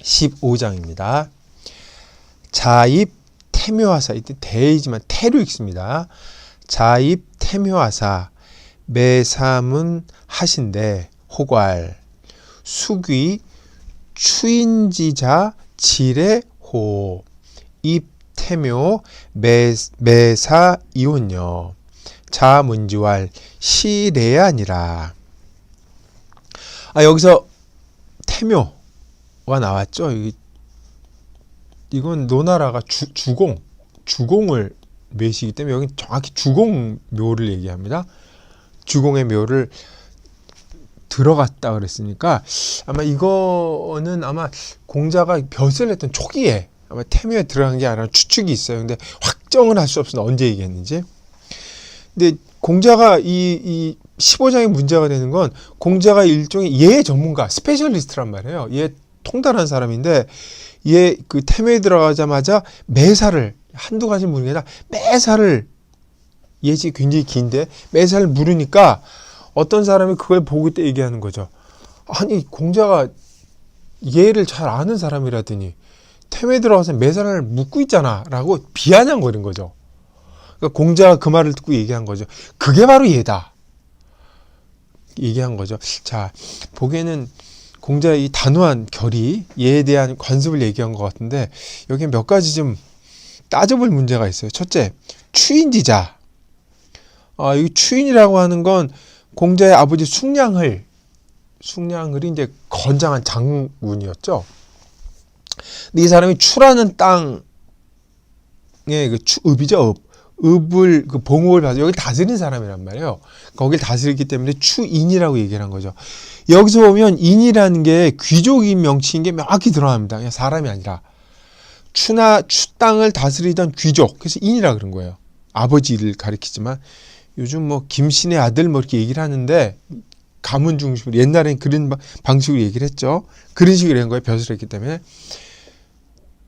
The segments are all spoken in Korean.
15장입니다. 자입 태묘하사, 이때 대이지만 태로 읽습니다. 자입 태묘하사 매사문 하신대 호괄 수귀 추인지자 지레호 입태묘 매사 이혼녀 자문지왈 시레아니라. 여기서 태묘가 나왔죠. 이건 노나라가 주공을 묘시기 때문에 여기 정확히 주공묘를 얘기합니다. 주공의 묘를 들어갔다 그랬으니까 아마 이거는 아마 공자가 벼슬을 했던 초기에 아마 태묘에 들어간 게 아니라 추측이 있어요. 근데 확정은 할 수 없으나 언제 얘기했는지. 근데 공자가 이 15장의 문제가 되는 건 공자가 일종의 예 전문가, 스페셜리스트란 말이에요. 예 통달한 사람인데 예 그 태묘에 들어가자마자 매사를 한두 가지 물은 게 아니라 매사를 예지 굉장히 긴데 매사를 물으니까 어떤 사람이 그걸 보고 때 얘기하는 거죠. 아니 공자가 예를 잘 아는 사람이라더니 태묘에 들어가서 매사를 묻고 있잖아 라고 비아냥거린 거죠. 그러니까 공자가 그 말을 듣고 얘기한 거죠. 그게 바로 예다 얘기한 거죠. 자, 보기에는 공자의 이 단호한 결의, 예에 대한 관습을 얘기한 것 같은데 여기에 몇 가지 좀 따져볼 문제가 있어요. 첫째, 추인지자. 이 추인이라고 하는 건 공자의 아버지 숭량을이 이제 건장한 장군이었죠. 근데 이 사람이 추라는 땅의 그 읍이죠, 읍을 그 봉업을 받아 여기 다스린 사람이란 말이에요. 거길 다스리기 때문에 추인이라고 얘기를 한 거죠. 여기서 보면 인이라는 게 귀족인 명칭인 게 명확히 드러납니다. 그냥 사람이 아니라 추 땅을 다스리던 귀족, 그래서 인이라 그런 거예요. 아버지를 가리키지만 요즘 뭐 김신의 아들 뭐 이렇게 얘기를 하는데 가문 중심으로 옛날엔 그런 방식으로 얘기를 했죠. 그런 식으로 한 거예요. 벼슬을 했기 때문에.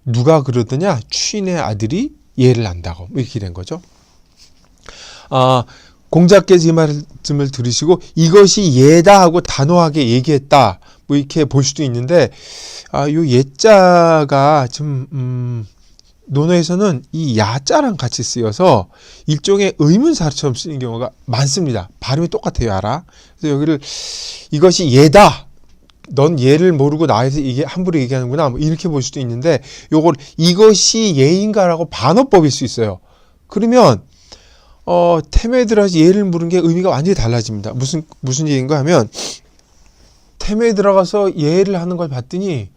누가 그러더냐? 추인의 아들이 예를 안다고 이렇게 된 거죠. 공자께서 이 말씀을 들으시고 이것이 예다 하고 단호하게 얘기했다 뭐 이렇게 볼 수도 있는데 요 예자가 좀 논어에서는 이 야자랑 같이 쓰여서 일종의 의문사처럼 쓰이는 경우가 많습니다. 발음이 똑같아요, 알아. 그래서 여기를 이것이 예다. 넌 예를 모르고 나에서 이게 함부로 얘기하는구나. 뭐 이렇게 볼 수도 있는데 요걸 이것이 예인가라고 반어법일 수 있어요. 그러면 태묘에 들어가서 예를 물은 게 의미가 완전히 달라집니다. 무슨 얘기인가 하면 태묘에 들어가서 예를 하는 걸 봤더니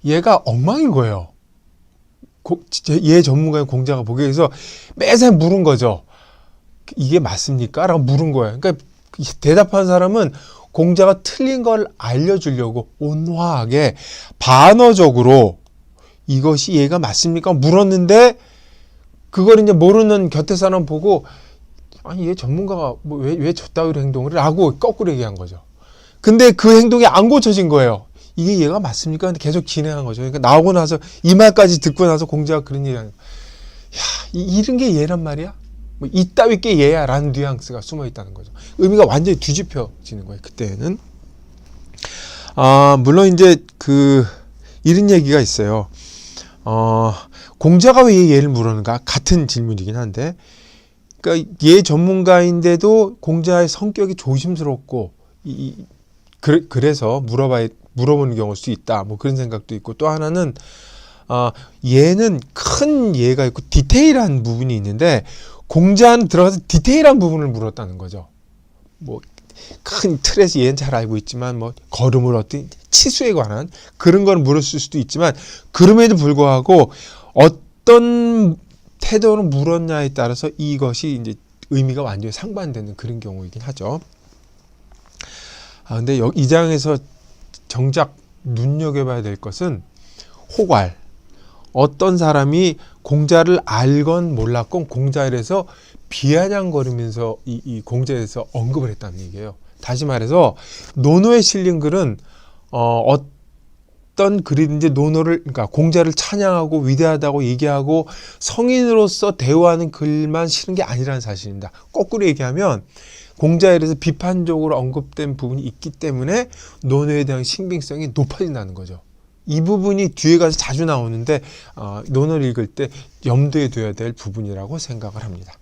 얘가 엉망인 거예요. 예 전문가인 공자가 보기에 해서 매사 물은 거죠. 이게 맞습니까? 라고 물은 거예요. 그러니까 대답한 사람은 공자가 틀린 걸 알려주려고 온화하게 반어적으로 이것이 예가 맞습니까? 물었는데 그걸 이제 모르는 곁에 사람 보고 아니 얘 전문가가 뭐 왜 저따위로 행동을 해? 라고 거꾸로 얘기한 거죠. 근데 그 행동이 안 고쳐진 거예요. 이게 얘가 맞습니까? 근데 계속 진행한 거죠. 그러니까 나오고 나서 이 말까지 듣고 나서 공자가 그런 얘기하는 거예요. 야, 이런 게 예란 말이야? 뭐 이따위 게 예야 라는 뉘앙스가 숨어 있다는 거죠. 의미가 완전히 뒤집혀지는 거예요. 그때는. 물론 이제 이런 얘기가 있어요. 공자가 왜 예를 물었는가? 같은 질문이긴 한데, 그러니까 예 전문가인데도 공자의 성격이 조심스럽고 그래서 물어보는 경우일 수 있다. 뭐 그런 생각도 있고 또 하나는 예는 큰 예가 있고 디테일한 부분이 있는데 공자는 들어가서 디테일한 부분을 물었다는 거죠. 뭐 큰 틀에서 얘는 잘 알고 있지만 뭐 걸음을 어떤 치수에 관한 그런 걸 물었을 수도 있지만 그럼에도 불구하고 어떤 태도로 물었냐에 따라서 이것이 이제 의미가 완전히 상반되는 그런 경우이긴 하죠. 근데 이 장에서 정작 눈여겨봐야 될 것은 호괄. 어떤 사람이 공자를 알건 몰랐건 공자에 대해서 비아냥거리면서 이 공자에 대해서 언급을 했다는 얘기예요. 다시 말해서 논어에 실린 글은 어떤 글이든지 논어를 그러니까 공자를 찬양하고 위대하다고 얘기하고 성인으로서 대우하는 글만 실은 게 아니라는 사실입니다. 거꾸로 얘기하면 공자에 대해서 비판적으로 언급된 부분이 있기 때문에 논어에 대한 신빙성이 높아진다는 거죠. 이 부분이 뒤에 가서 자주 나오는데 논어를 읽을 때 염두에 둬야 될 부분이라고 생각을 합니다.